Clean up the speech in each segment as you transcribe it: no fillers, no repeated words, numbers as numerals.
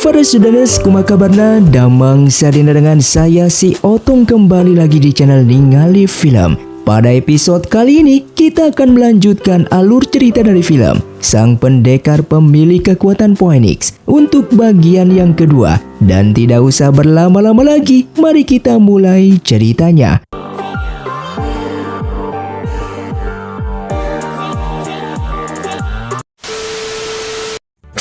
Para Sudanes, kumaha kabarna? Damang sadina dengan saya si Otong kembali lagi di channel Ningali Film. Pada episode kali ini kita akan melanjutkan alur cerita dari film Sang Pendekar Pemilik Kekuatan Phoenix untuk bagian yang kedua. Dan tidak usah berlama-lama lagi, mari kita mulai ceritanya.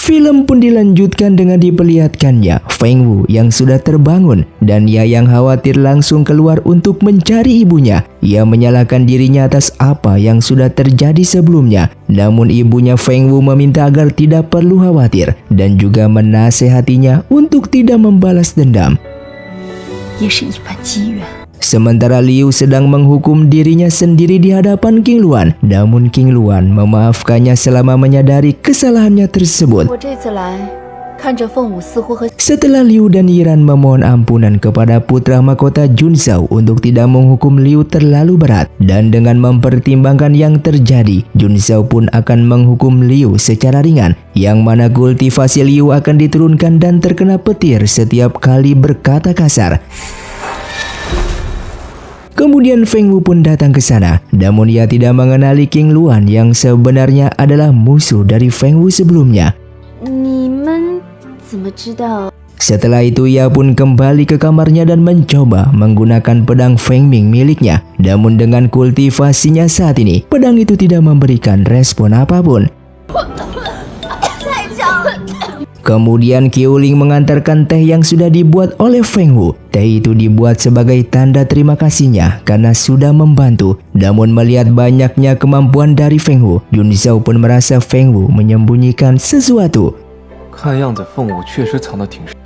Film pun dilanjutkan dengan diperlihatkannya Feng Wu yang sudah terbangun dan ia yang khawatir langsung keluar untuk mencari ibunya. Ia menyalahkan dirinya atas apa yang sudah terjadi sebelumnya. Namun ibunya Feng Wu meminta agar tidak perlu khawatir dan juga menasehatinya untuk tidak membalas dendam. Sementara Liu sedang menghukum dirinya sendiri di hadapan King Luan. Namun King Luan memaafkannya selama menyadari kesalahannya tersebut. Setelah Liu dan Yiran memohon ampunan kepada putra mahkota Jun Zhao untuk tidak menghukum Liu terlalu berat. Dan dengan mempertimbangkan yang terjadi, Jun Zhao pun akan menghukum Liu secara ringan. Yang mana kultivasi Liu akan diturunkan dan terkena petir setiap kali berkata kasar. Kemudian Feng Wu pun datang ke sana, namun ia tidak mengenali King Luan yang sebenarnya adalah musuh dari Feng Wu sebelumnya. Setelah itu ia pun kembali ke kamarnya dan mencoba menggunakan pedang Feng Ming miliknya. Namun dengan kultivasinya saat ini, pedang itu tidak memberikan respon apapun. Kemudian Qiuling mengantarkan teh yang sudah dibuat oleh Feng Wu. Teh itu dibuat sebagai tanda terima kasihnya karena sudah membantu. Namun melihat banyaknya kemampuan dari Feng Wu, Jun Zhao pun merasa Feng Wu menyembunyikan sesuatu.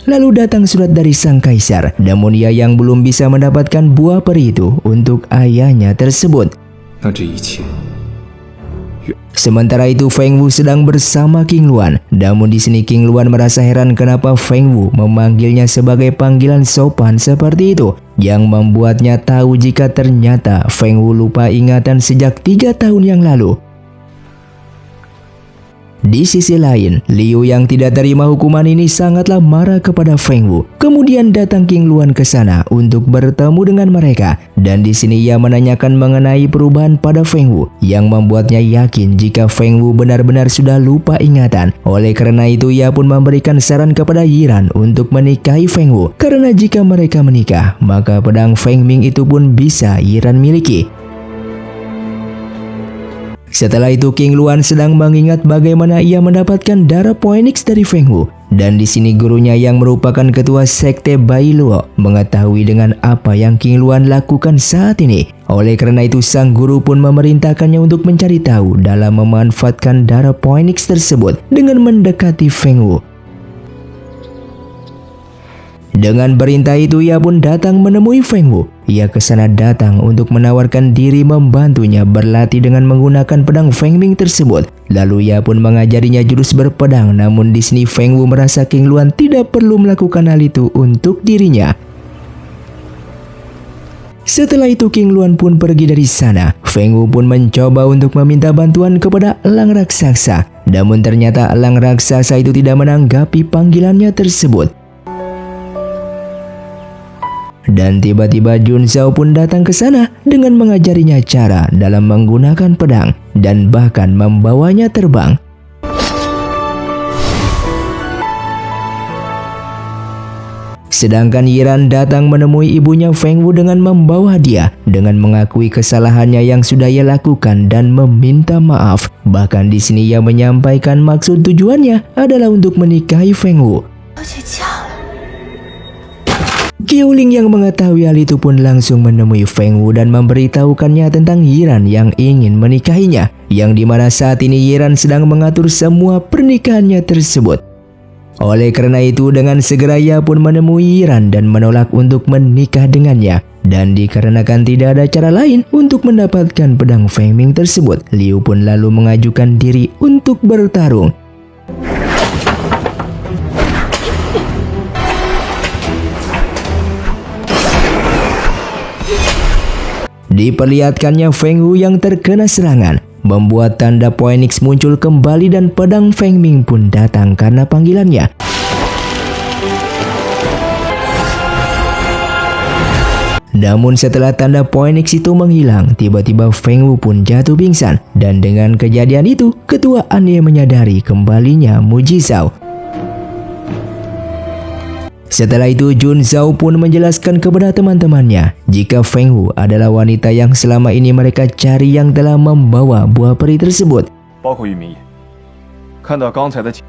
Lalu datang surat dari sang kaisar. Namun ia yang belum bisa mendapatkan buah peri itu untuk ayahnya tersebut. Sementara itu Feng Wu sedang bersama King Luan. Namun di sini King Luan merasa heran kenapa Feng Wu memanggilnya sebagai panggilan sopan seperti itu, yang membuatnya tahu jika ternyata Feng Wu lupa ingatan sejak 3 tahun yang lalu. Di sisi lain, Liu yang tidak terima hukuman ini sangatlah marah kepada Feng Wu. Kemudian datang King Luan ke sana untuk bertemu dengan mereka. Dan di sini ia menanyakan mengenai perubahan pada Feng Wu yang membuatnya yakin jika Feng Wu benar-benar sudah lupa ingatan. Oleh karena itu ia pun memberikan saran kepada Yiran untuk menikahi Feng Wu. Karena jika mereka menikah, maka pedang Feng Ming itu pun bisa Yiran miliki. Setelah itu King Luan sedang mengingat bagaimana ia mendapatkan darah Phoenix dari Feng Wu. Dan di sini gurunya yang merupakan ketua sekte Bai Luo mengetahui dengan apa yang King Luan lakukan saat ini. Oleh karena itu sang guru pun memerintahkannya untuk mencari tahu dalam memanfaatkan darah Phoenix tersebut dengan mendekati Feng Wu. Dengan perintah itu ia pun datang menemui Feng Wu. Ia ke sana datang untuk menawarkan diri membantunya berlatih dengan menggunakan pedang Feng Ming tersebut. Lalu ia pun mengajarinya jurus berpedang. Namun di sini Feng Wu merasa King Luan tidak perlu melakukan hal itu untuk dirinya. Setelah itu King Luan pun pergi dari sana. Feng Wu pun mencoba untuk meminta bantuan kepada elang raksasa. Namun ternyata elang raksasa itu tidak menanggapi panggilannya tersebut. Dan tiba-tiba Jun Zhao pun datang ke sana dengan mengajarinya cara dalam menggunakan pedang dan bahkan membawanya terbang. Sedangkan Yiran datang menemui ibunya Feng Wu dengan membawa hadiah dengan mengakui kesalahannya yang sudah ia lakukan dan meminta maaf. Bahkan di sini ia menyampaikan maksud tujuannya adalah untuk menikahi Feng Wu. Qiuling yang mengetahui hal itu pun langsung menemui Feng Wu dan memberitahukannya tentang Yiran yang ingin menikahinya, yang dimana saat ini Yiran sedang mengatur semua pernikahannya tersebut. Oleh karena itu dengan segera ia pun menemui Yiran dan menolak untuk menikah dengannya. Dan dikarenakan tidak ada cara lain untuk mendapatkan pedang Feng Ming tersebut, Liu pun lalu mengajukan diri untuk bertarung. Diperlihatkannya Feng Wu yang terkena serangan, membuat tanda Phoenix muncul kembali dan pedang Feng Ming pun datang karena panggilannya. Namun setelah tanda poin X itu menghilang, tiba-tiba Feng Wu pun jatuh pingsan. Dan dengan kejadian itu, Ketua Anye menyadari kembalinya Mu Jizao. Setelah itu Jun Zhao pun menjelaskan kepada teman-temannya jika Feng Wu adalah wanita yang selama ini mereka cari yang telah membawa buah peri tersebut.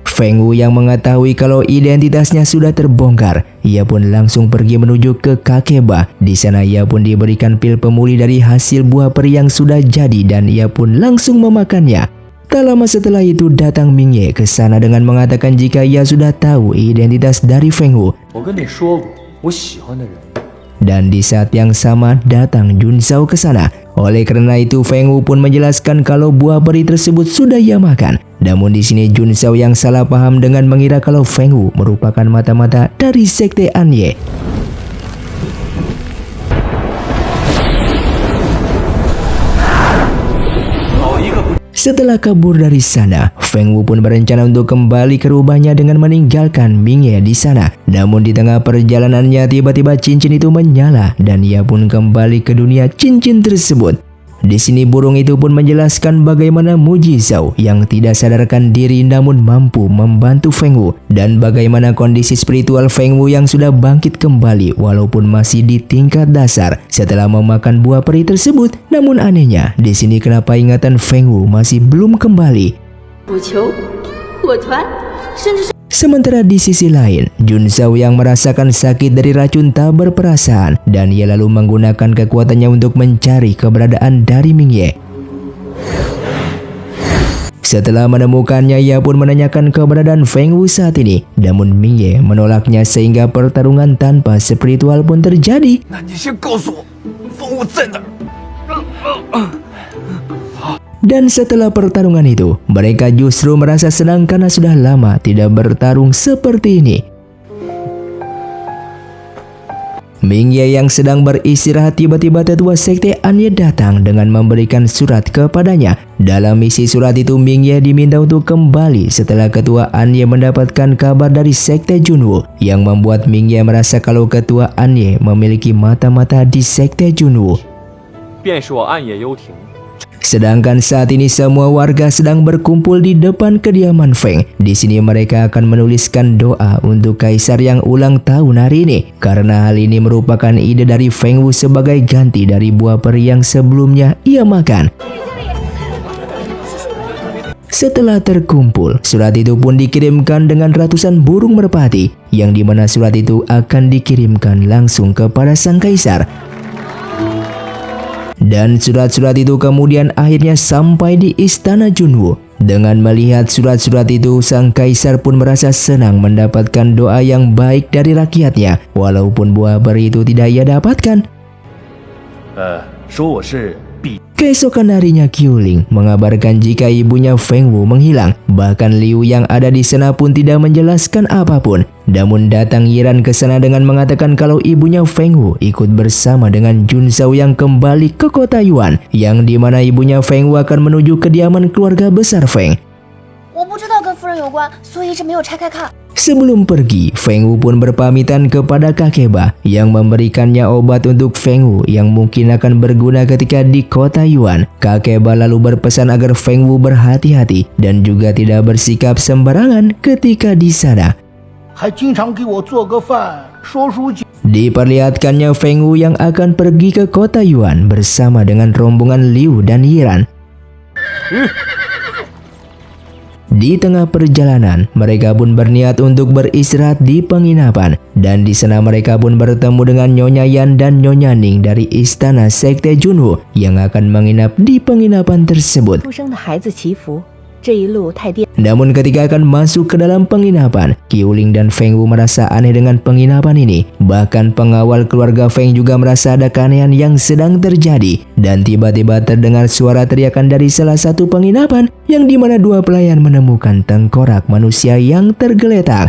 Feng Wu yang mengetahui kalau identitasnya sudah terbongkar, ia pun langsung pergi menuju ke Kakeba. Di sana ia pun diberikan pil pemulih dari hasil buah peri yang sudah jadi dan ia pun langsung memakannya. Tak lama setelah itu datang Ming Ye ke sana dengan mengatakan jika ia sudah tahu identitas dari Feng Wu. Dan di saat yang sama datang Jun Zhao ke sana. Oleh karena itu Feng Wu pun menjelaskan kalau buah peri tersebut sudah ia makan. Namun di sini Jun Zhao yang salah paham dengan mengira kalau Feng Wu merupakan mata-mata dari sekte Anye. Setelah kabur dari sana, Feng Wu pun berencana untuk kembali ke rumahnya dengan meninggalkan Ming Ye di sana. Namun di tengah perjalanannya tiba-tiba cincin itu menyala dan ia pun kembali ke dunia cincin tersebut. Di sini burung itu pun menjelaskan bagaimana Mu Jizao yang tidak sadarkan diri namun mampu membantu Feng Wu dan bagaimana kondisi spiritual Feng Wu yang sudah bangkit kembali walaupun masih di tingkat dasar setelah memakan buah peri tersebut. Namun anehnya di sini kenapa ingatan Feng Wu masih belum kembali. Sementara di sisi lain, Jun Zhao yang merasakan sakit dari racun tak berperasaan dan ia lalu menggunakan kekuatannya untuk mencari keberadaan dari Ming Ye. Setelah menemukannya, ia pun menanyakan keberadaan Feng Wu saat ini. Namun Ming Ye menolaknya sehingga pertarungan tanpa spiritual pun terjadi. Dan setelah pertarungan itu, mereka justru merasa senang karena sudah lama tidak bertarung seperti ini. Ming Ye yang sedang beristirahat tiba-tiba tetua sekte Anye datang dengan memberikan surat kepadanya. Dalam isi surat itu Ming Ye diminta untuk kembali setelah ketua Anye mendapatkan kabar dari sekte Junwu yang membuat Ming Ye merasa kalau ketua Anye memiliki mata-mata di sekte Junwu. Sedangkan saat ini semua warga sedang berkumpul di depan kediaman Feng. Di sini mereka akan menuliskan doa untuk kaisar yang ulang tahun hari ini. Karena hal ini merupakan ide dari Feng Wu sebagai ganti dari buah peri yang sebelumnya ia makan. Setelah terkumpul, surat itu pun dikirimkan dengan ratusan burung merpati, yang dimana surat itu akan dikirimkan langsung kepada sang kaisar. Dan surat-surat itu kemudian akhirnya sampai di istana Junwu. Dengan melihat surat-surat itu, sang kaisar pun merasa senang mendapatkan doa yang baik dari rakyatnya, walaupun buah peri itu tidak ia dapatkan. Keesokan harinya Qiuling mengabarkan jika ibunya Feng Wu menghilang. Bahkan Liu yang ada di sana pun tidak menjelaskan apapun. Namun datang Yiran ke sana dengan mengatakan kalau ibunya Feng Wu ikut bersama dengan Jun Zhao yang kembali ke kota Yuan, yang dimana ibunya Feng Wu akan menuju kediaman keluarga besar Feng. Sebelum pergi, Feng Wu pun berpamitan kepada Kakeba yang memberikannya obat untuk Feng Wu yang mungkin akan berguna ketika di kota Yuan. Kakeba lalu berpesan agar Feng Wu berhati-hati dan juga tidak bersikap sembarangan ketika di sana. Diperlihatkannya Feng Wu yang akan pergi ke kota Yuan bersama dengan rombongan Liu dan Yiran. Di tengah perjalanan, mereka pun berniat untuk beristirahat di penginapan. Dan di sana mereka pun bertemu dengan Nyonya Yan dan Nyonya Ning dari istana sekte Junwu yang akan menginap di penginapan tersebut. Namun ketika akan masuk ke dalam penginapan, Qiuling dan Feng Wu merasa aneh dengan penginapan ini. Bahkan pengawal keluarga Feng juga merasa ada keanehan yang sedang terjadi. Dan tiba-tiba terdengar suara teriakan dari salah satu penginapan, yang dimana dua pelayan menemukan tengkorak manusia yang tergeletak.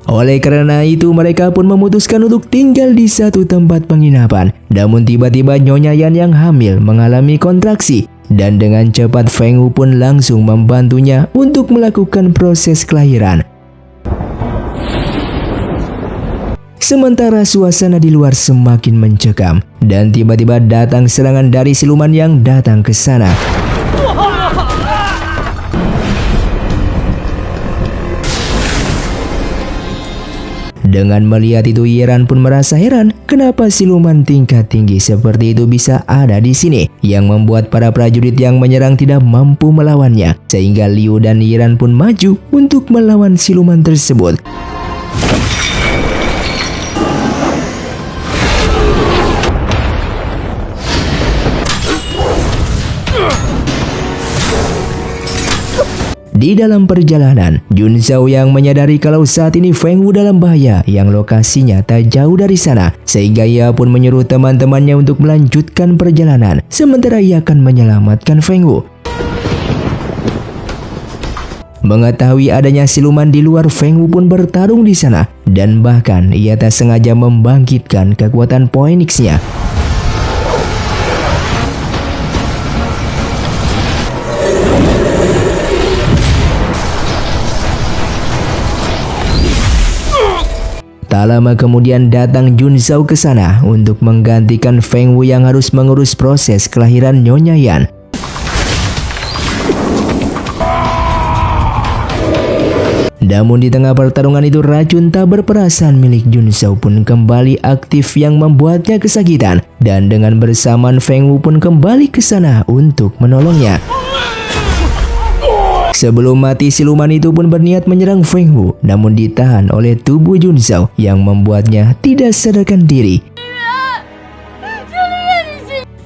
Oleh karena itu mereka pun memutuskan untuk tinggal di satu tempat penginapan. Namun tiba-tiba Nyonya Yan yang hamil mengalami kontraksi. Dan dengan cepat Feng Wu pun langsung membantunya untuk melakukan proses kelahiran. Sementara suasana di luar semakin mencekam dan tiba-tiba datang serangan dari siluman yang datang ke sana. Dengan melihat itu, Yiran pun merasa heran kenapa siluman tingkat tinggi seperti itu bisa ada di sini, yang membuat para prajurit yang menyerang tidak mampu melawannya, sehingga Liu dan Yiran pun maju untuk melawan siluman tersebut. Di dalam perjalanan, Jun Zhao yang menyadari kalau saat ini Feng Wu dalam bahaya yang lokasinya tak jauh dari sana, sehingga ia pun menyuruh teman-temannya untuk melanjutkan perjalanan, sementara ia akan menyelamatkan Feng Wu. Mengetahui adanya siluman di luar, Feng Wu pun bertarung di sana, dan bahkan ia tak sengaja membangkitkan kekuatan Phoenix-nya. Tak lama kemudian datang Jun Zhao ke sana untuk menggantikan Feng Wu yang harus mengurus proses kelahiran Nyonya Yan. Namun di tengah pertarungan itu, racun tak berperasaan milik Jun Zhao pun kembali aktif yang membuatnya kesakitan, dan dengan bersamaan Feng Wu pun kembali ke sana untuk menolongnya. Sebelum mati, siluman itu pun berniat menyerang Feng Wu, namun ditahan oleh tubuh Jun Zhao yang membuatnya tidak sadarkan diri.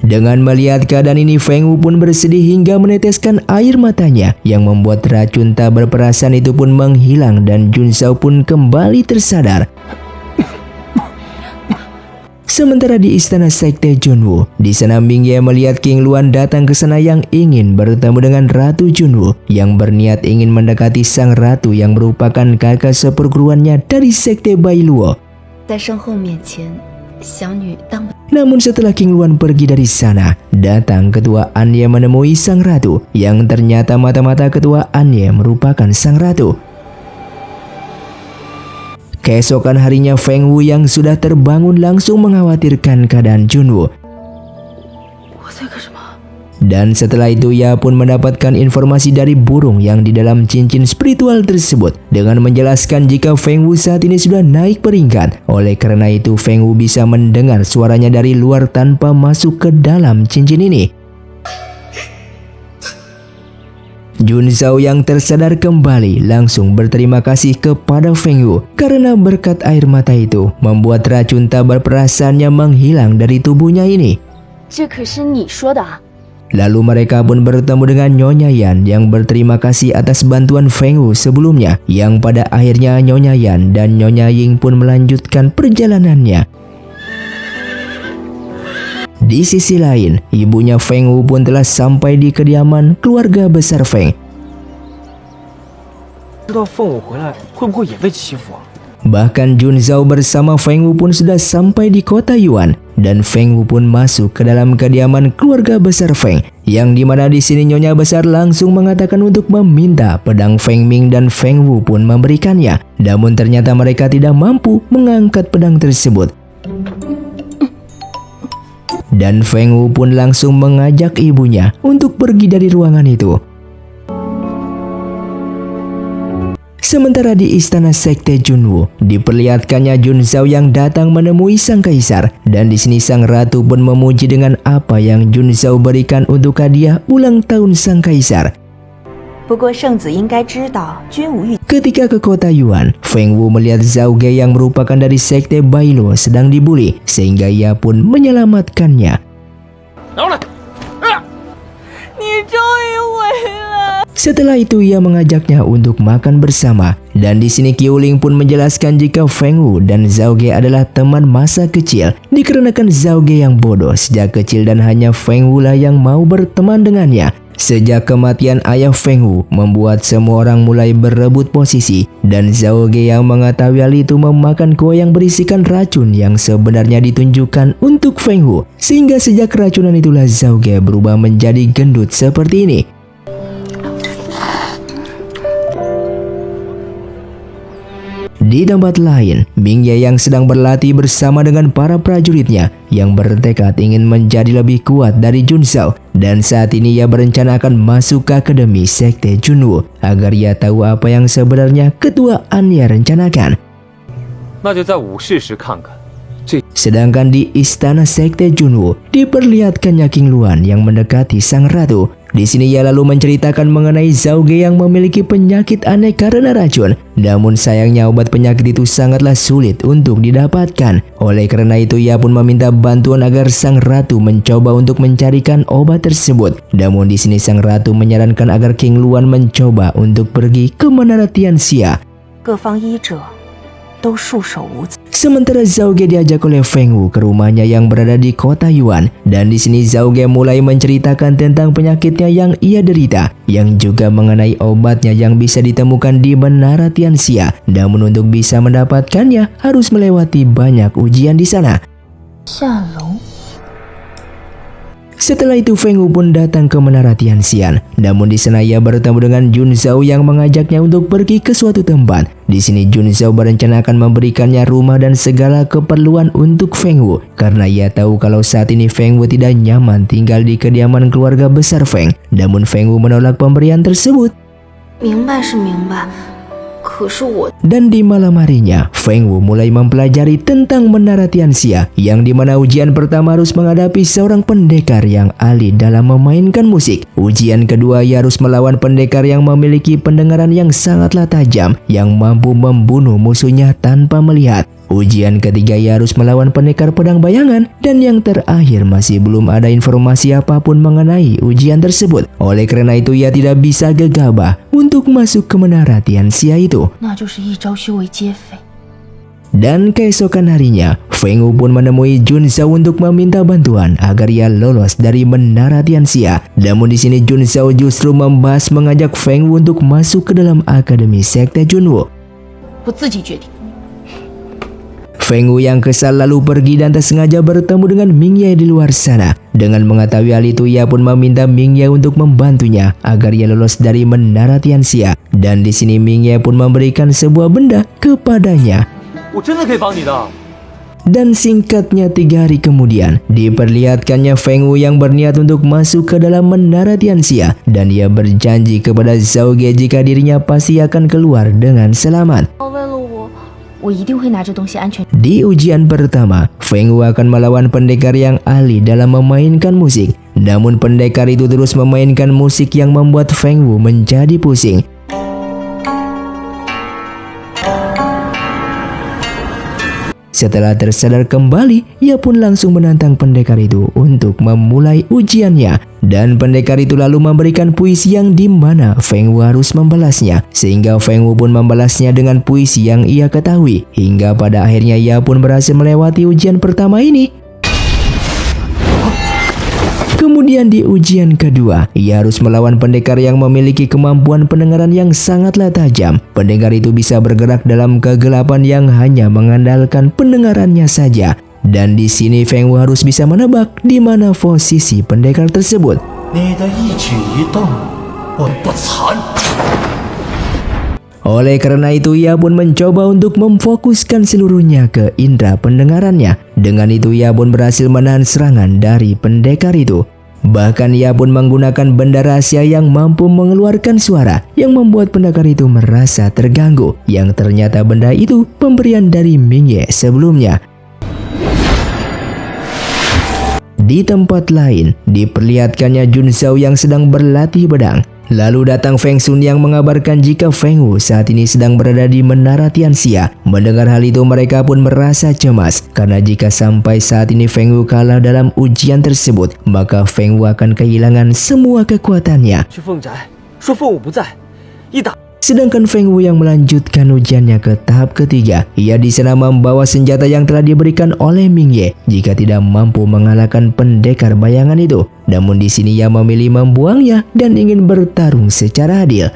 Dengan melihat keadaan ini, Feng Wu pun bersedih hingga meneteskan air matanya, yang membuat racun tak berperasaan itu pun menghilang dan Jun Zhao pun kembali tersadar. Sementara di istana sekte Junwu, di sana Ming Ye melihat King Luan datang ke sana yang ingin bertemu dengan Ratu Junwu, yang berniat ingin mendekati sang ratu yang merupakan kakak seperguruannya dari sekte Bai Luo. Namun setelah King Luan pergi dari sana, datang ketua Anye menemui sang ratu, yang ternyata mata-mata ketua Anye merupakan sang ratu. Keesokan harinya, Feng Wu yang sudah terbangun langsung mengkhawatirkan keadaan Junwu. Dan setelah itu ia pun mendapatkan informasi dari burung yang di dalam cincin spiritual tersebut, dengan menjelaskan jika Feng Wu saat ini sudah naik peringkat. Oleh karena itu Feng Wu bisa mendengar suaranya dari luar tanpa masuk ke dalam cincin ini. Jun Zhao yang tersadar kembali langsung berterima kasih kepada Feng Wu karena berkat air mata itu membuat racun tak berperasaannya menghilang dari tubuhnya ini. Lalu mereka pun bertemu dengan Nyonya Yan yang berterima kasih atas bantuan Feng Wu sebelumnya, yang pada akhirnya Nyonya Yan dan Nyonya Ying pun melanjutkan perjalanannya. Di sisi lain, ibunya Feng Wu pun telah sampai di kediaman keluarga besar Feng. Bahkan Jun Zhao bersama Feng Wu pun sudah sampai di kota Yuan, dan Feng Wu pun masuk ke dalam kediaman keluarga besar Feng, yang dimana di sini Nyonya besar langsung mengatakan untuk meminta pedang Feng Ming, dan Feng Wu pun memberikannya. Namun ternyata mereka tidak mampu mengangkat pedang tersebut. Dan Feng Wu pun langsung mengajak ibunya untuk pergi dari ruangan itu. Sementara di istana sekte Junwu, diperlihatkannya Jun Zhao yang datang menemui sang kaisar, dan di sini sang ratu pun memuji dengan apa yang Jun Zhao berikan untuk hadiah ulang tahun sang kaisar. Ketika ke kota Yuan, Feng Wu melihat Zhao Ge yang merupakan dari sekte Bai Luo sedang dibuli, sehingga ia pun menyelamatkannya. Setelah itu ia mengajaknya untuk makan bersama, dan di sini Qiuling pun menjelaskan jika Feng Wu dan Zhao Ge adalah teman masa kecil, dikarenakan Zhao Ge yang bodoh sejak kecil dan hanya Feng Wu lah yang mau berteman dengannya. Sejak kematian ayah Feng Wu membuat semua orang mulai berebut posisi, dan Zhao Ge yang mengetahui hal itu memakan kue yang berisikan racun yang sebenarnya ditunjukkan untuk Feng Wu, sehingga sejak keracunan itulah Zhao Ge berubah menjadi gendut seperti ini. Di tempat lain, Mingye yang sedang berlatih bersama dengan para prajuritnya yang bertekad ingin menjadi lebih kuat dari Junzhao, dan saat ini ia berencana akan masuk ke Akademi Sekte Junwu agar ia tahu apa yang sebenarnya ketuaannya rencanakan. Sedangkan di istana Sekte Junwu diperlihatkannya King Luan yang mendekati sang ratu. Di sini ia lalu menceritakan mengenai Zhao Ge yang memiliki penyakit aneh karena racun. Namun sayangnya obat penyakit itu sangatlah sulit untuk didapatkan. Oleh karena itu ia pun meminta bantuan agar sang ratu mencoba untuk mencarikan obat tersebut. Namun di sini sang ratu menyarankan agar King Luan mencoba untuk pergi ke Menara Tianxia. Sementara Zhao Ge diajak oleh Feng Wu ke rumahnya yang berada di kota Yuan, dan di sini Zhao Ge mulai menceritakan tentang penyakitnya yang ia derita, yang juga mengenai obatnya yang bisa ditemukan di Menara Tianxia. Namun untuk bisa mendapatkannya harus melewati banyak ujian di sana. Setelah itu Feng Wu pun datang ke Menara Tianxian. Namun di sana ia bertemu dengan Junzhao yang mengajaknya untuk pergi ke suatu tempat. Di sini Junzhao berencana akan memberikannya rumah dan segala keperluan untuk Feng Wu, karena ia tahu kalau saat ini Feng Wu tidak nyaman tinggal di kediaman keluarga besar Feng. Namun Feng Wu menolak pemberian tersebut. Dan di malam harinya, Feng Wu mulai mempelajari tentang Menara Tianxia, yang dimana ujian pertama harus menghadapi seorang pendekar yang ahli dalam memainkan musik. Ujian kedua ia harus melawan pendekar yang memiliki pendengaran yang sangatlah tajam, yang mampu membunuh musuhnya tanpa melihat. Ujian ketiga ia harus melawan pendekar pedang bayangan, dan yang terakhir masih belum ada informasi apapun mengenai ujian tersebut. Oleh karena itu ia tidak bisa gegabah untuk masuk ke Menara Tianxia itu. Dan keesokan harinya, Feng Wu pun menemui Junzhao untuk meminta bantuan agar ia lolos dari Menara Tianxia. Namun di sini Junzhao justru membahas mengajak Feng Wu untuk masuk ke dalam Akademi Sekte Junwu. Feng Wu yang kesal lalu pergi dan tak sengaja bertemu dengan Mingye di luar sana. Dengan mengetahui hal itu, ia pun meminta Mingye untuk membantunya agar ia lolos dari Menara Tianxia. Dan di sini Mingye pun memberikan sebuah benda kepadanya. Dan singkatnya 3 hari kemudian, diperlihatkannya Feng Wu yang berniat untuk masuk ke dalam Menara Tianxia, dan ia berjanji kepada Zhao Ge jika dirinya pasti akan keluar dengan selamat. Di ujian pertama, Feng Wu akan melawan pendekar yang ahli dalam memainkan musik. Namun pendekar itu terus memainkan musik yang membuat Feng Wu menjadi pusing. Setelah tersadar kembali, ia pun langsung menantang pendekar itu untuk memulai ujiannya. Dan pendekar itu lalu memberikan puisi yang dimana Feng Wu harus membalasnya. Sehingga Feng Wu pun membalasnya dengan puisi yang ia ketahui. Hingga pada akhirnya ia pun berhasil melewati ujian pertama ini. Kemudian di ujian kedua, ia harus melawan pendekar yang memiliki kemampuan pendengaran yang sangatlah tajam. Pendekar itu bisa bergerak dalam kegelapan yang hanya mengandalkan pendengarannya saja. Dan di sini Feng Wu harus bisa menebak di mana posisi pendekar tersebut. Oleh karena itu ia pun mencoba untuk memfokuskan seluruhnya ke indera pendengarannya. Dengan itu ia pun berhasil menahan serangan dari pendekar itu. Bahkan ia pun menggunakan benda rahasia yang mampu mengeluarkan suara yang membuat pendekar itu merasa terganggu, yang ternyata benda itu pemberian dari Mingye sebelumnya. Di tempat lain, diperlihatkannya Junzhao yang sedang berlatih pedang. Lalu datang Feng Sun yang mengabarkan jika Feng Wu saat ini sedang berada di Menara Tianxia. Mendengar hal itu mereka pun merasa cemas, karena jika sampai saat ini Feng Wu kalah dalam ujian tersebut, maka Feng Wu akan kehilangan semua kekuatannya. Sedangkan Feng Wu yang melanjutkan ujiannya ke tahap ketiga, ia di sana membawa senjata yang telah diberikan oleh Mingye jika tidak mampu mengalahkan pendekar bayangan itu. Namun di sini ia memilih membuangnya dan ingin bertarung secara adil.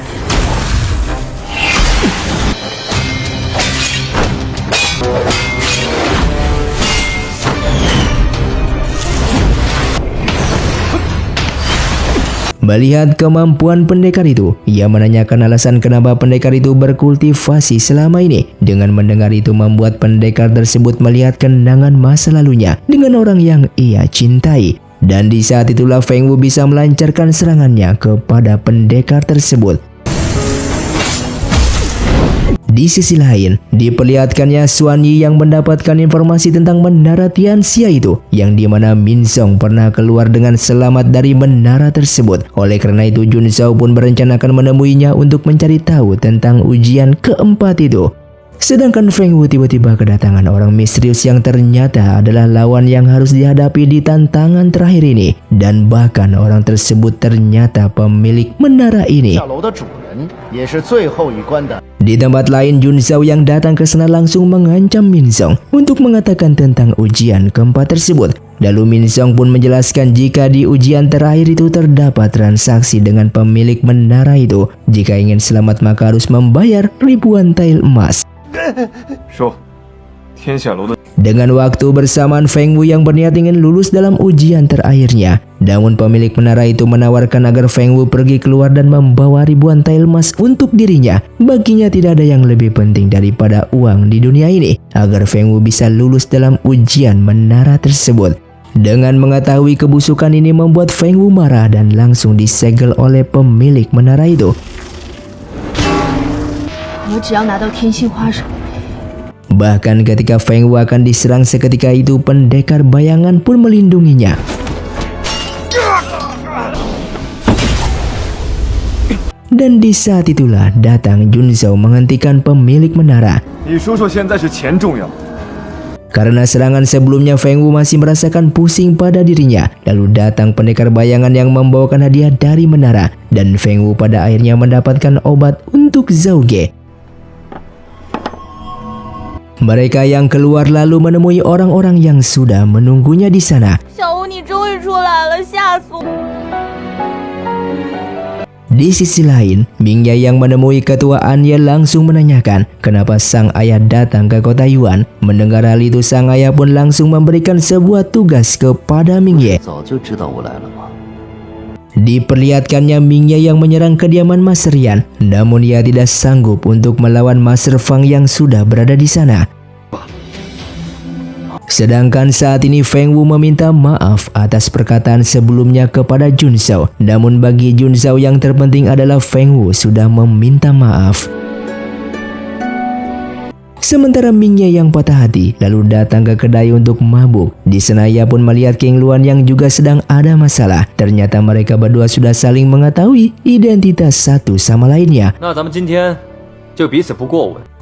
Melihat kemampuan pendekar itu, ia menanyakan alasan kenapa pendekar itu berkultivasi selama ini. Dengan mendengar itu membuat pendekar tersebut melihat kenangan masa lalunya dengan orang yang ia cintai. Dan di saat itulah Feng Wu bisa melancarkan serangannya kepada pendekar tersebut. Di sisi lain, diperlihatkannya Xuan Yi yang mendapatkan informasi tentang menara Tianxia itu, yang dimana Min Song pernah keluar dengan selamat dari menara tersebut. Oleh karena itu Jun Zhao pun berencanakan menemuinya untuk mencari tahu tentang ujian keempat itu. Sedangkan Feng Wu tiba-tiba kedatangan orang misterius yang ternyata adalah lawan yang harus dihadapi di tantangan terakhir ini. Dan bahkan orang tersebut ternyata pemilik menara ini. Di tempat lain, Jun Zhao yang datang ke sana langsung mengancam Min Song untuk mengatakan tentang ujian keempat tersebut. Lalu Min Song pun menjelaskan jika di ujian terakhir itu terdapat transaksi dengan pemilik menara itu. Jika ingin selamat maka harus membayar ribuan tael emas. Dengan waktu bersamaan Feng Wu yang berniat ingin lulus dalam ujian terakhirnya. Namun pemilik menara itu menawarkan agar Feng Wu pergi keluar dan membawa ribuan tael emas untuk dirinya. Baginya tidak ada yang lebih penting daripada uang di dunia ini agar Feng Wu bisa lulus dalam ujian menara tersebut. Dengan mengetahui kebusukan ini membuat Feng Wu marah dan langsung disegel oleh pemilik menara itu. Bahkan ketika Feng Wu akan diserang seketika itu pendekar bayangan pun melindunginya. Dan di saat itulah datang Jun Zhao menghentikan pemilik menara. Karena serangan sebelumnya Feng Wu masih merasakan pusing pada dirinya. Lalu datang pendekar bayangan yang membawakan hadiah dari menara. Dan Feng Wu pada akhirnya mendapatkan obat untuk Zhao Ge. Mereka yang keluar lalu menemui orang-orang yang sudah menunggunya di sana. Di sisi lain, Ming Ye yang menemui ketua Anye langsung menanyakan kenapa sang ayah datang ke kota Yuan. Mendengar hal itu sang ayah pun langsung memberikan sebuah tugas kepada Ming Ye. Diperlihatkannya Ming Ye yang menyerang kediaman Master Yan, namun ia tidak sanggup untuk melawan Master Fang yang sudah berada di sana. Sedangkan saat ini Feng Wu meminta maaf atas perkataan sebelumnya kepada Jun Zhao. Namun bagi Jun Zhao yang terpenting adalah Feng Wu sudah meminta maaf. Sementara Ming Ye yang patah hati lalu datang ke kedai untuk mabuk. Di sana ia pun melihat King Luan yang juga sedang ada masalah. Ternyata mereka berdua sudah saling mengetahui identitas satu sama lainnya.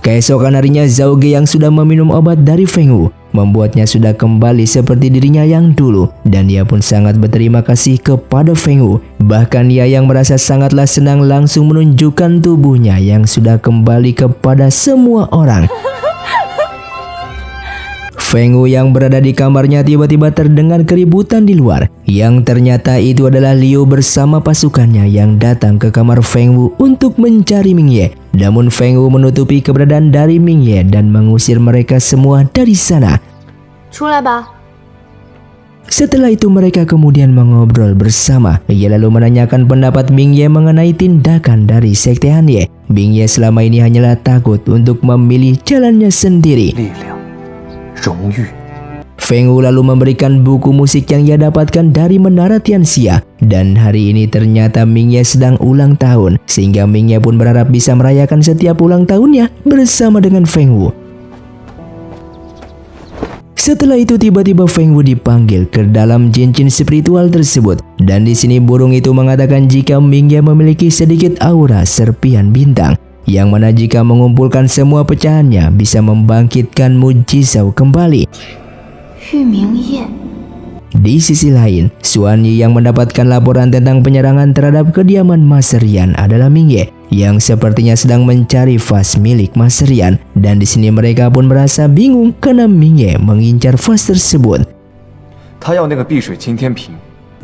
Keesokan harinya Zhao Ge yang sudah meminum obat dari Feng Wu membuatnya sudah kembali seperti dirinya yang dulu. Dan ia pun sangat berterima kasih kepada Feng Wu. Bahkan ia yang merasa sangatlah senang langsung menunjukkan tubuhnya yang sudah kembali kepada semua orang. Feng Wu yang berada di kamarnya tiba-tiba terdengar keributan di luar. Yang ternyata itu adalah Liu bersama pasukannya yang datang ke kamar Feng Wu untuk mencari Ming Ye. Namun Feng Wu menutupi keberadaan dari Ming Ye dan mengusir mereka semua dari sana. Setelah itu mereka kemudian mengobrol bersama. Ia lalu menanyakan pendapat Ming Ye mengenai tindakan dari Sekte Han Ye. Ming Ye selama ini hanyalah takut untuk memilih jalannya sendiri. Feng Wu lalu memberikan buku musik yang ia dapatkan dari menara Tianxia. Dan hari ini ternyata Ming Ye sedang ulang tahun, sehingga Ming Ye pun berharap bisa merayakan setiap ulang tahunnya bersama dengan Feng Wu. Setelah itu tiba-tiba Feng Wu dipanggil ke dalam cincin spiritual tersebut. Dan di sini burung itu mengatakan jika Ming Ye memiliki sedikit aura serpian bintang, yang mana jika mengumpulkan semua pecahannya bisa membangkitkan mujizat kembali. Di sisi lain, Xuan Yi yang mendapatkan laporan tentang penyerangan terhadap kediaman Master Yan adalah Ming Ye yang sepertinya sedang mencari vas milik Master Yan. Dan di sini mereka pun merasa bingung karena Ming Ye mengincar vas tersebut.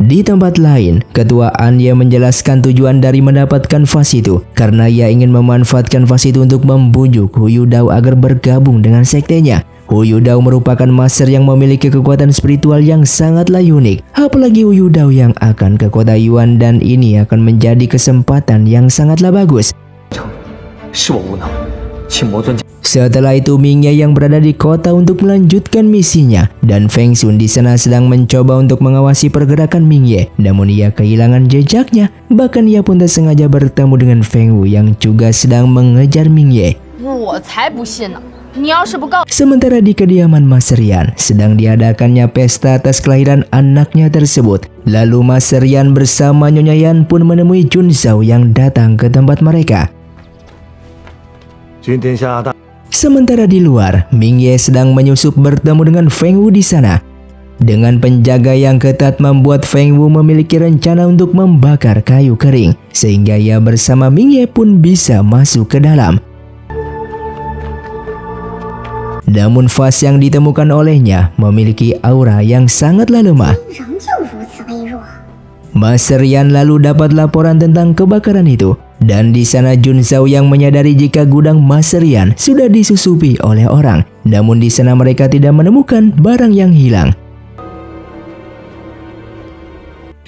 Di tempat lain, ketua Anye menjelaskan tujuan dari mendapatkan vas itu karena ia ingin memanfaatkan vas itu untuk membujuk Hu Yu Dao agar bergabung dengan sektenya. Hu Yudao merupakan master yang memiliki kekuatan spiritual yang sangatlah unik. Apalagi Hu Yudao yang akan ke kota Yuan, dan ini akan menjadi kesempatan yang sangatlah bagus. Setelah itu Mingye yang berada di kota untuk melanjutkan misinya, dan Feng Sun di sana sedang mencoba untuk mengawasi pergerakan Mingye. Namun ia kehilangan jejaknya, bahkan ia pun tak sengaja bertemu dengan Feng Wu yang juga sedang mengejar Mingye. Sementara di kediaman Master Yan sedang diadakannya pesta atas kelahiran anaknya tersebut. Lalu Master Yan bersama Nyonya Yan pun menemui Jun Zhao yang datang ke tempat mereka. Sementara di luar, Mingye sedang menyusup bertemu dengan Feng Wu di sana. Dengan penjaga yang ketat membuat Feng Wu memiliki rencana untuk membakar kayu kering, sehingga ia bersama Mingye pun bisa masuk ke dalam. Namun vas yang ditemukan olehnya memiliki aura yang sangatlah lemah. Master Yan lalu dapat laporan tentang kebakaran itu, dan di sana Jun Zhao yang menyadari jika gudang Master Yan sudah disusupi oleh orang. Namun di sana mereka tidak menemukan barang yang hilang.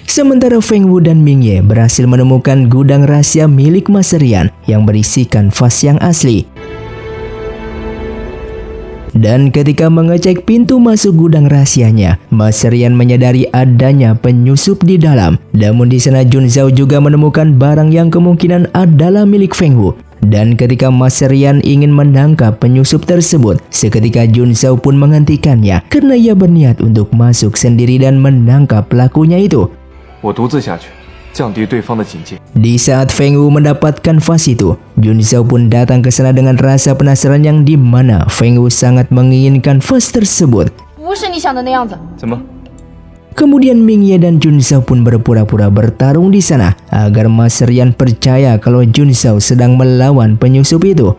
Sementara Feng Wu dan Mingye berhasil menemukan gudang rahasia milik Master Yan yang berisikan vas yang asli. Dan ketika mengecek pintu masuk gudang rahasianya, Master Yan menyadari adanya penyusup di dalam. Namun di sana Jun Zhao juga menemukan barang yang kemungkinan adalah milik Feng Wu. Dan ketika Master Yan ingin menangkap penyusup tersebut, seketika Jun Zhao pun menghentikannya karena ia berniat untuk masuk sendiri dan menangkap pelakunya itu. Di saat Feng Wu mendapatkan vas itu, Jun Zhao pun datang ke sana dengan rasa penasaran yang dimana Feng Wu sangat menginginkan vas tersebut. Kemudian Mingye dan Jun Zhao pun berpura-pura bertarung di sana agar Master Yan percaya kalau Jun Zhao sedang melawan penyusup itu.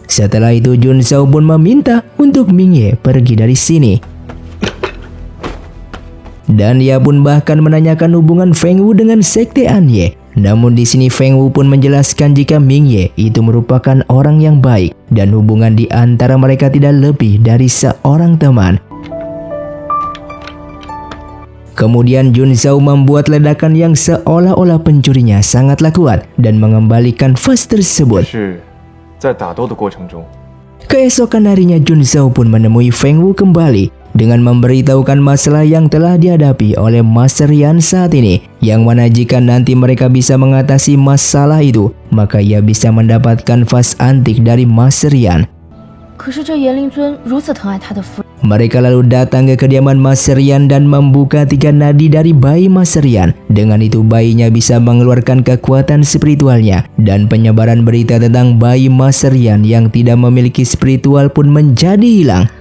Setelah itu Jun Zhao pun meminta untuk Mingye pergi dari sini. Dan ia pun bahkan menanyakan hubungan Feng Wu dengan sekte Anye. Namun di sini Feng Wu pun menjelaskan jika Mingye itu merupakan orang yang baik dan hubungan di antara mereka tidak lebih dari seorang teman. Kemudian Jun Zhao membuat ledakan yang seolah-olah pencurinya sangatlah kuat dan mengembalikan vas tersebut. Keesokan harinya Jun Zhao pun menemui Feng Wu kembali dengan memberitahukan masalah yang telah dihadapi oleh Master Yan saat ini, yang mana jika nanti mereka bisa mengatasi masalah itu, maka ia bisa mendapatkan vas antik dari Master Yan. Mereka lalu datang ke kediaman Master Yan dan membuka 3 nadi dari bayi Master Yan. Dengan itu bayinya bisa mengeluarkan kekuatan spiritualnya, dan penyebaran berita tentang bayi Master Yan yang tidak memiliki spiritual pun menjadi hilang.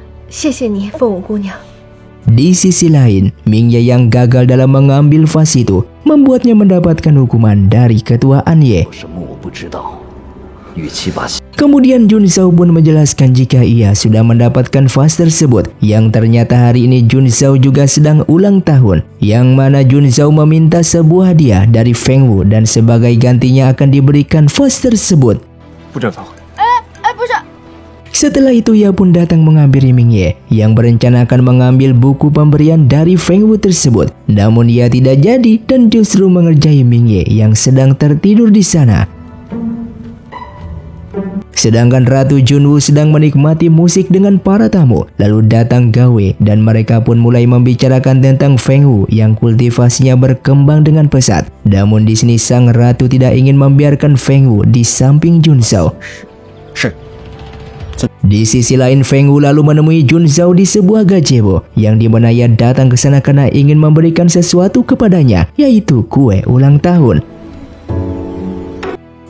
Di sisi lain, Mingye yang gagal dalam mengambil vas itu membuatnya mendapatkan hukuman dari ketua Anye. Kemudian Jun Zhao pun menjelaskan jika ia sudah mendapatkan vas tersebut, yang ternyata hari ini Jun Zhao juga sedang ulang tahun, yang mana Jun Zhao meminta sebuah hadiah dari Feng Wu dan sebagai gantinya akan diberikan vas tersebut. Setelah itu ia pun datang menghampiri Mingye yang berencana akan mengambil buku pemberian dari Feng Wu tersebut. Namun ia tidak jadi dan justru mengerjai Mingye yang sedang tertidur di sana. Sedangkan Ratu Junwoo sedang menikmati musik dengan para tamu. Lalu datang Gawe dan mereka pun mulai membicarakan tentang Feng Wu yang kultivasinya berkembang dengan pesat. Namun di sini sang ratu tidak ingin membiarkan Feng Wu di samping Jun Zhao. Di sisi lain Feng Wu lalu menemui Jun Zhao di sebuah gazebo, yang dimana ia datang ke sana karena ingin memberikan sesuatu kepadanya, yaitu kue ulang tahun.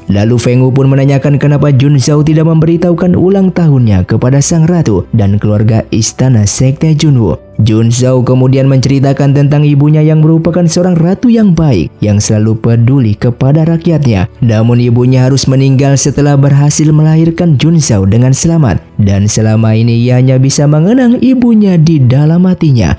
Lalu Feng Wu pun menanyakan kenapa Jun Zhao tidak memberitahukan ulang tahunnya kepada sang ratu dan keluarga istana sekte Junwoo. Jun Zhao kemudian menceritakan tentang ibunya yang merupakan seorang ratu yang baik yang selalu peduli kepada rakyatnya. Namun ibunya harus meninggal setelah berhasil melahirkan Jun Zhao dengan selamat, dan selama ini ia hanya bisa mengenang ibunya di dalam hatinya.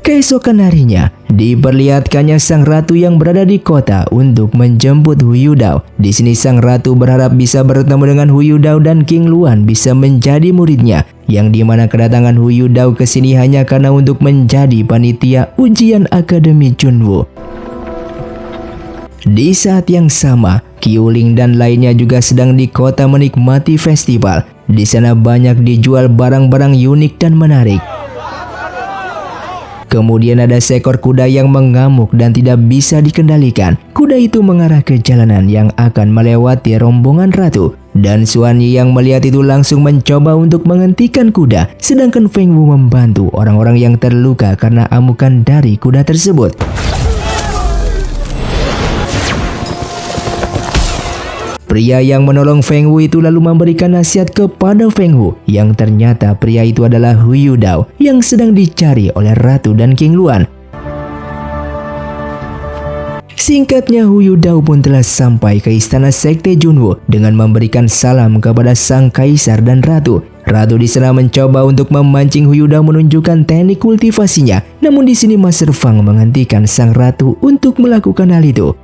Keesokan harinya, diperlihatkannya sang ratu yang berada di kota untuk menjemput Hu Yudao. Di sini sang ratu berharap bisa bertemu dengan Hu Yudao dan King Luan bisa menjadi muridnya, yang dimana kedatangan Hu Yudao ke sini hanya karena untuk menjadi panitia ujian Akademi Junwu. Di saat yang sama, Qiuling dan lainnya juga sedang di kota menikmati festival. Di sana banyak dijual barang-barang unik dan menarik. Kemudian ada seekor kuda yang mengamuk dan tidak bisa dikendalikan. Kuda itu mengarah ke jalanan yang akan melewati rombongan ratu. Dan Xuan Yi yang melihat itu langsung mencoba untuk menghentikan kuda. Sedangkan Feng Wu membantu orang-orang yang terluka karena amukan dari kuda tersebut. Pria yang menolong Feng Wu itu lalu memberikan nasihat kepada Feng Wu, yang ternyata pria itu adalah Hu Yudao yang sedang dicari oleh Ratu dan King Luan. Singkatnya, Hu Yudao pun telah sampai ke istana sekte Junwu dengan memberikan salam kepada sang kaisar dan ratu. Ratu di sana mencoba untuk memancing Hu Yudao menunjukkan teknik kultivasinya, namun di sini Master Fang menghentikan sang ratu untuk melakukan hal itu.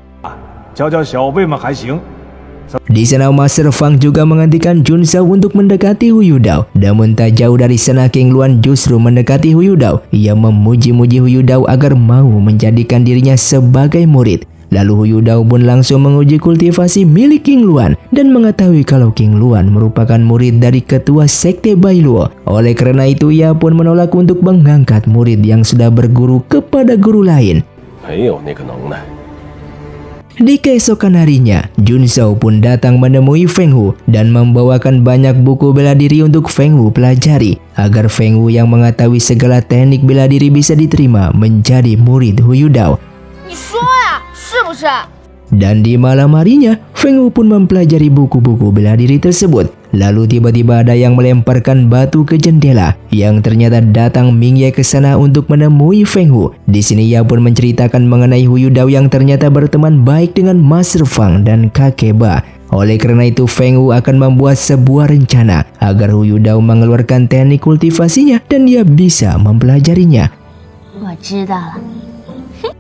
Di sana Master Fang juga menghentikan Jun Zhao untuk mendekati Hu Yudao. Namun tak jauh dari sana King Luan justru mendekati Hu Yudao. Ia memuji-muji Hu Yudao agar mau menjadikan dirinya sebagai murid. Lalu Hu Yudao pun langsung menguji kultivasi milik King Luan dan mengetahui kalau King Luan merupakan murid dari ketua sekte Bailuo. Oleh karena itu ia pun menolak untuk mengangkat murid yang sudah berguru kepada guru lain. Di keesokan harinya, Jun Zhao pun datang menemui Feng Wu dan membawakan banyak buku bela diri untuk Feng Wu pelajari, agar Feng Wu yang mengetahui segala teknik bela diri bisa diterima menjadi murid Hu Yudao. Dan di malam harinya, Feng Wu pun mempelajari buku-buku bela diri tersebut. Lalu tiba-tiba ada yang melemparkan batu ke jendela, yang ternyata datang Ming Ye ke sana untuk menemui Feng Wu. Di sini ia pun menceritakan mengenai Hu Yudao yang ternyata berteman baik dengan Master Fang dan kakek Ba. Oleh karena itu Feng Wu akan membuat sebuah rencana agar Hu Yudao mengeluarkan teknik kultivasinya dan dia bisa mempelajarinya.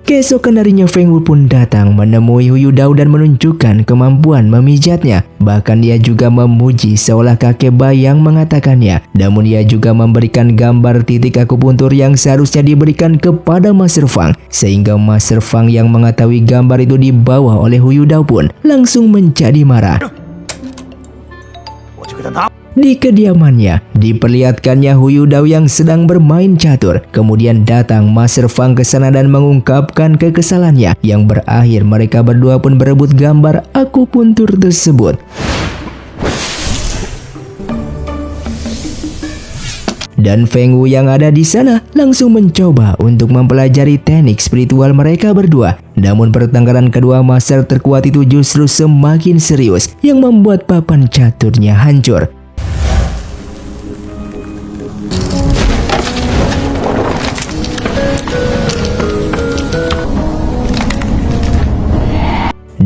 Keesokan harinya Feng Wu pun datang menemui Hu Yudao dan menunjukkan kemampuan memijatnya. Bahkan dia juga memuji seolah kakek Ba yang mengatakannya. Namun dia juga memberikan gambar titik akupuntur yang seharusnya diberikan kepada Master Fang. Sehingga Master Fang yang mengetahui gambar itu dibawa oleh Hu Yudao pun langsung menjadi marah. Di kediamannya, diperlihatkannya Hu Yudao yang sedang bermain catur. Kemudian datang Master Fang ke sana dan mengungkapkan kekesalannya, yang berakhir mereka berdua pun berebut gambar akupuntur tersebut. Dan Feng Wu yang ada di sana langsung mencoba untuk mempelajari teknik spiritual mereka berdua. Namun pertengkaran kedua master terkuat itu justru semakin serius, yang membuat papan caturnya hancur.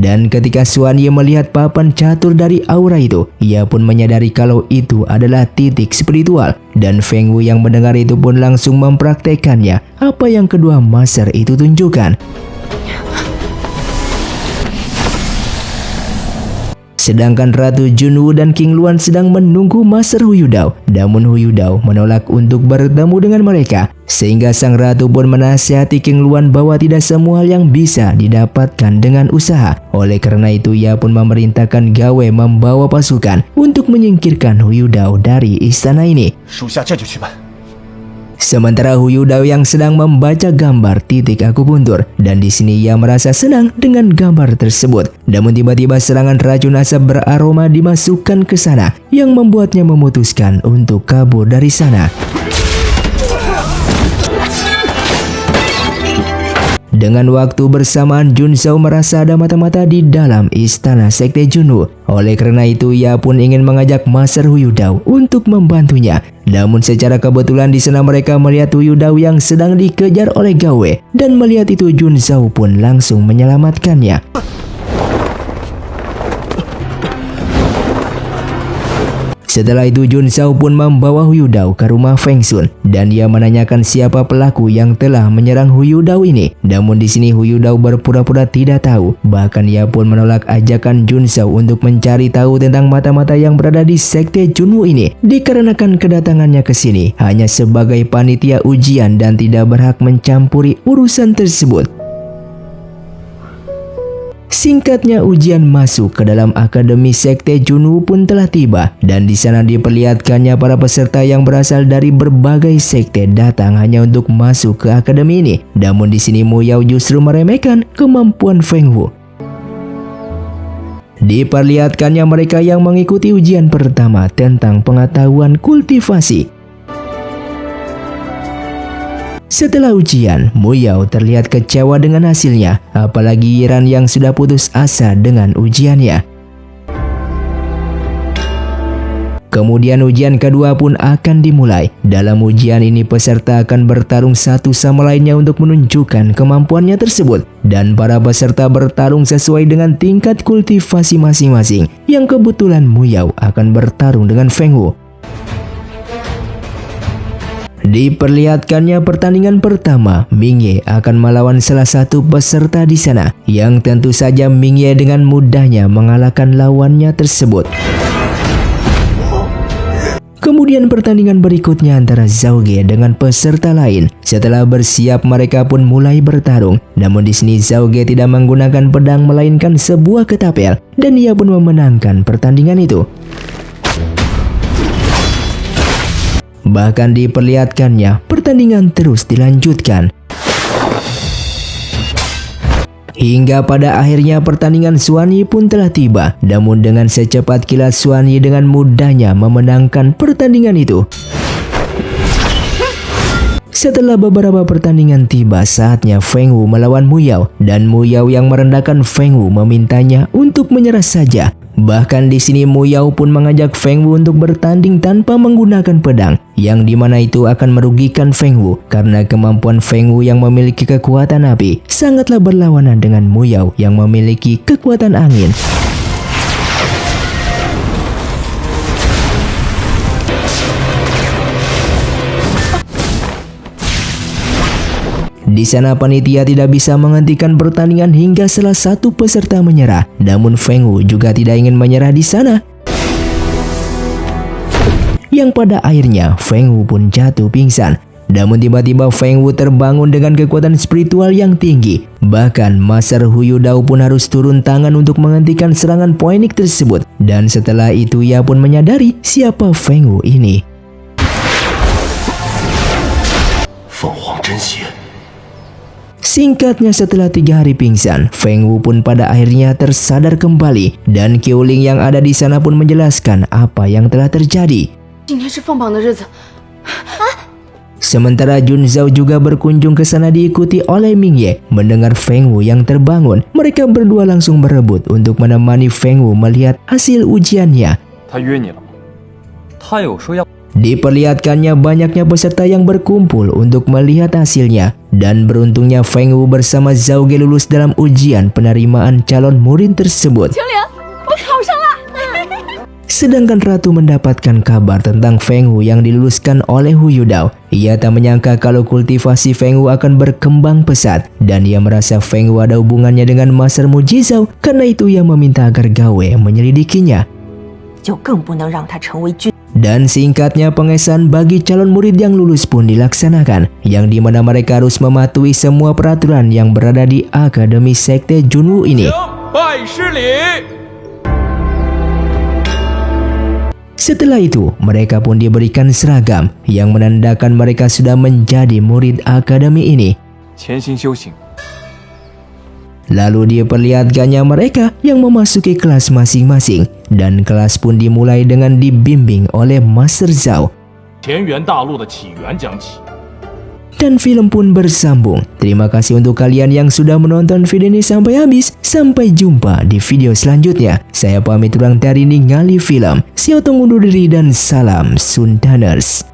Dan ketika Xuan Yi melihat papan catur dari aura itu, ia pun menyadari kalau itu adalah titik spiritual. Dan Feng Wu yang mendengar itu pun langsung mempraktekannya apa yang kedua master itu tunjukkan. Sedangkan Ratu Junwu dan King Luan sedang menunggu Master Hu Yudao. Namun Hu Yudao menolak untuk bertemu dengan mereka. Sehingga sang ratu pun menasihati King Luan bahwa tidak semua hal yang bisa didapatkan dengan usaha. Oleh karena itu ia pun memerintahkan Gawe membawa pasukan untuk menyingkirkan Hu Yudao dari istana ini. Sementara Hu Yudao yang sedang membaca gambar titik akupuntur, dan di sini ia merasa senang dengan gambar tersebut. Namun tiba-tiba serangan racun asap beraroma dimasukkan ke sana, yang membuatnya memutuskan untuk kabur dari sana. Dengan waktu bersamaan, Jun Zhao merasa ada mata-mata di dalam istana sekte Junwu. Oleh karena itu ia pun ingin mengajak Master Hu Yudao untuk membantunya. Namun secara kebetulan di sana mereka melihat Hu Yudao yang sedang dikejar oleh Gawe, dan melihat itu Jun Zhao pun langsung menyelamatkannya. Setelah itu Jun Zhao pun membawa Hu Yudao ke rumah Feng Sun dan ia menanyakan siapa pelaku yang telah menyerang Hu Yudao ini. Namun di sini Hu Yudao berpura-pura tidak tahu. Bahkan ia pun menolak ajakan Jun Zhao untuk mencari tahu tentang mata-mata yang berada di sekte Junwu ini. Dikarenakan kedatangannya ke sini hanya sebagai panitia ujian dan tidak berhak mencampuri urusan tersebut. Singkatnya, ujian masuk ke dalam akademi sekte Junwu pun telah tiba dan di sana diperlihatkannya para peserta yang berasal dari berbagai sekte datang hanya untuk masuk ke akademi ini. Namun di sini Mu Yao justru meremehkan kemampuan Feng Wu. Diperlihatkannya mereka yang mengikuti ujian pertama tentang pengetahuan kultivasi. Setelah ujian, Mu Yao terlihat kecewa dengan hasilnya, apalagi Yiran yang sudah putus asa dengan ujiannya. Kemudian ujian kedua pun akan dimulai. Dalam ujian ini peserta akan bertarung satu sama lainnya untuk menunjukkan kemampuannya tersebut. Dan para peserta bertarung sesuai dengan tingkat kultivasi masing-masing, yang kebetulan Mu Yao akan bertarung dengan Feng Wu. Diperlihatkannya pertandingan pertama, Ming Ye akan melawan salah satu peserta di sana, yang tentu saja Ming Ye dengan mudahnya mengalahkan lawannya tersebut. Kemudian pertandingan berikutnya antara Zhao Ge dengan peserta lain. Setelah bersiap mereka pun mulai bertarung. Namun di sini Zhao Ge tidak menggunakan pedang melainkan sebuah ketapel dan ia pun memenangkan pertandingan itu. Bahkan diperlihatkannya pertandingan terus dilanjutkan. Hingga pada akhirnya pertandingan Xuan Yi pun telah tiba. Namun dengan secepat kilat Xuan Yi dengan mudahnya memenangkan pertandingan itu. Setelah beberapa pertandingan tiba, saatnya Feng Wu melawan Mu Yao. Dan Mu Yao yang merendahkan Feng Wu memintanya untuk menyerah saja. Bahkan di sini Mu Yao pun mengajak Feng Wu untuk bertanding tanpa menggunakan pedang, yang dimana itu akan merugikan Feng Wu karena kemampuan Feng Wu yang memiliki kekuatan api sangatlah berlawanan dengan Mu Yao yang memiliki kekuatan angin. Di sana panitia tidak bisa menghentikan pertandingan hingga salah satu peserta menyerah. Namun Feng Wu juga tidak ingin menyerah di sana. Yang pada akhirnya Feng Wu pun jatuh pingsan. Namun tiba-tiba Feng Wu terbangun dengan kekuatan spiritual yang tinggi. Bahkan Master Hu Yudao pun harus turun tangan untuk menghentikan serangan poenik tersebut. Dan setelah itu ia pun menyadari siapa Feng Wu ini. Singkatnya setelah 3 hari pingsan, Feng Wu pun pada akhirnya tersadar kembali dan Qiuling yang ada di sana pun menjelaskan apa yang telah terjadi. Sementara Jun Zhao juga berkunjung ke sana diikuti oleh Ming Ye. Mendengar Feng Wu yang terbangun, mereka berdua langsung berebut untuk menemani Feng Wu melihat hasil ujiannya. Diperlihatkannya banyaknya peserta yang berkumpul untuk melihat hasilnya. Dan beruntungnya Feng Wu bersama Zhao Ge lulus dalam ujian penerimaan calon murid tersebut. Sedangkan Ratu mendapatkan kabar tentang Feng Wu yang diluluskan oleh Hu Yudao. Ia tak menyangka kalau kultivasi Feng Wu akan berkembang pesat. Dan ia merasa Feng Wu ada hubungannya dengan Master Mu Jizhao. Karena itu ia meminta agar Gao menyelidikinya. Dan singkatnya pengesahan bagi calon murid yang lulus pun dilaksanakan, yang dimana mereka harus mematuhi semua peraturan yang berada di Akademi Sekte Junwu ini. Setelah itu, mereka pun diberikan seragam yang menandakan mereka sudah menjadi murid akademi ini. Lalu diperlihatkannya mereka yang memasuki kelas masing-masing dan kelas pun dimulai dengan dibimbing oleh Master Zhao. Dan film pun bersambung. Terima kasih untuk kalian yang sudah menonton video ini sampai habis. Sampai jumpa di video selanjutnya. Saya pamit urang dari Ningali Film. Saya undur diri dan salam Sundaners.